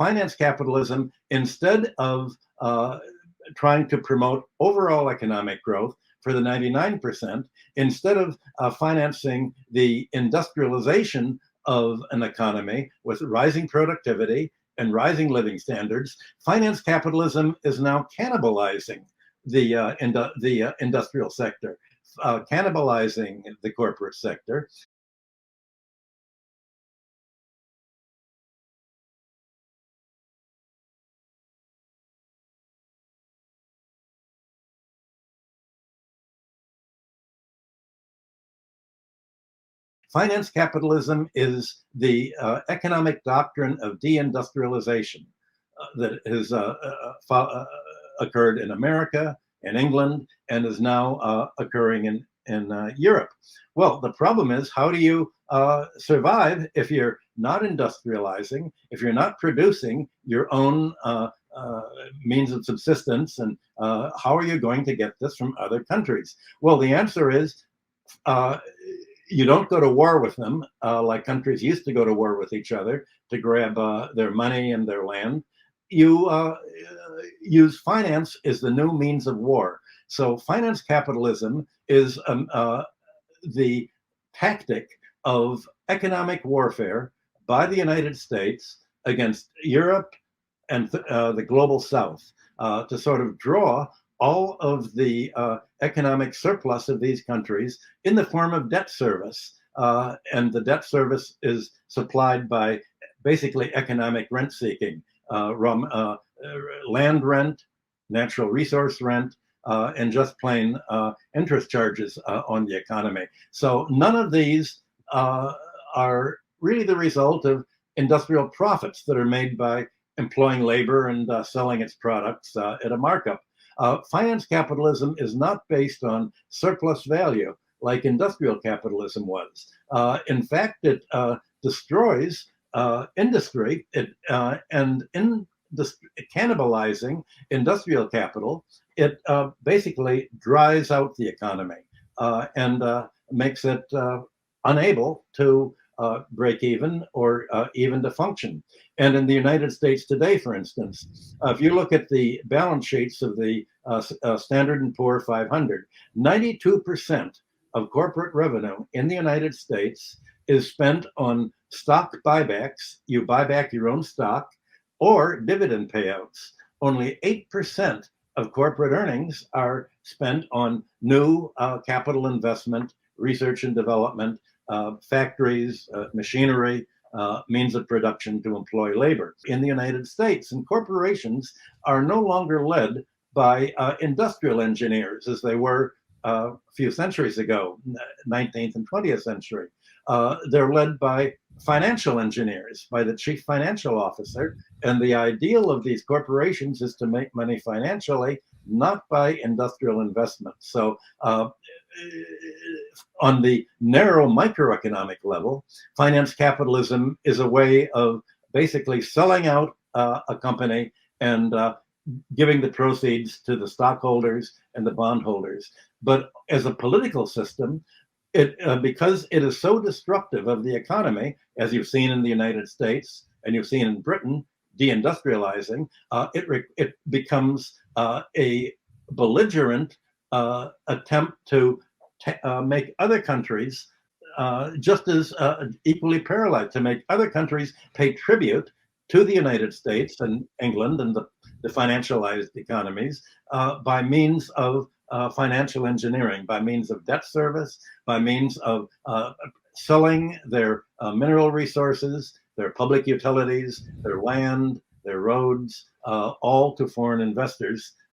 finance capitalism, instead of trying to promote overall economic growth for the 99%, instead of financing the industrialization of an economy with rising productivity and rising living standards, finance capitalism is now cannibalizing the industrial sector, cannibalizing the corporate sector. Finance capitalism is the economic doctrine of deindustrialization that has occurred in America, in England, and is now occurring in Europe. Well, the problem is, how do you survive if you're not industrializing, if you're not producing your own means of subsistence, and how are you going to get this from other countries? Well, the answer is you don't go to war with them like countries used to go to war with each other to grab their money and their land. You use finance as the new means of war. So finance capitalism is the tactic of economic warfare by the United States against Europe and the global South to sort of draw all of the economic surplus of these countries in the form of debt service. And the debt service is supplied by basically economic rent seeking, land rent, natural resource rent, and just plain interest charges on the economy. So none of these are really the result of industrial profits that are made by employing labor and selling its products at a markup. Finance capitalism is not based on surplus value like industrial capitalism was. In fact, it destroys industry and in cannibalizing industrial capital, it basically dries out the economy and makes it unable to break even or even to function. And in the United States today, for instance, if you look at the balance sheets of the Standard and Poor 500, 92% of corporate revenue in the United States is spent on stock buybacks. You buy back your own stock, or dividend payouts. Only 8% of corporate earnings are spent on new capital investment, research and development, factories, machinery, means of production to employ labor. In the United States, and corporations are no longer led by industrial engineers as they were a few centuries ago, 19th and 20th century. They're led by financial engineers, by the chief financial officer. And the ideal of these corporations is to make money financially, not by industrial investment. So on the narrow microeconomic level, finance capitalism is a way of basically selling out a company and giving the proceeds to the stockholders and the bondholders. But as a political system, because it is so destructive of the economy, as you've seen in the United States and you've seen in Britain, deindustrializing, it becomes a belligerent attempt to make other countries just as equally paralyzed, to make other countries pay tribute to the United States and England and the financialized economies by means of financial engineering, by means of debt service, by means of selling their mineral resources, their public utilities, their land, their roads, all to foreign investors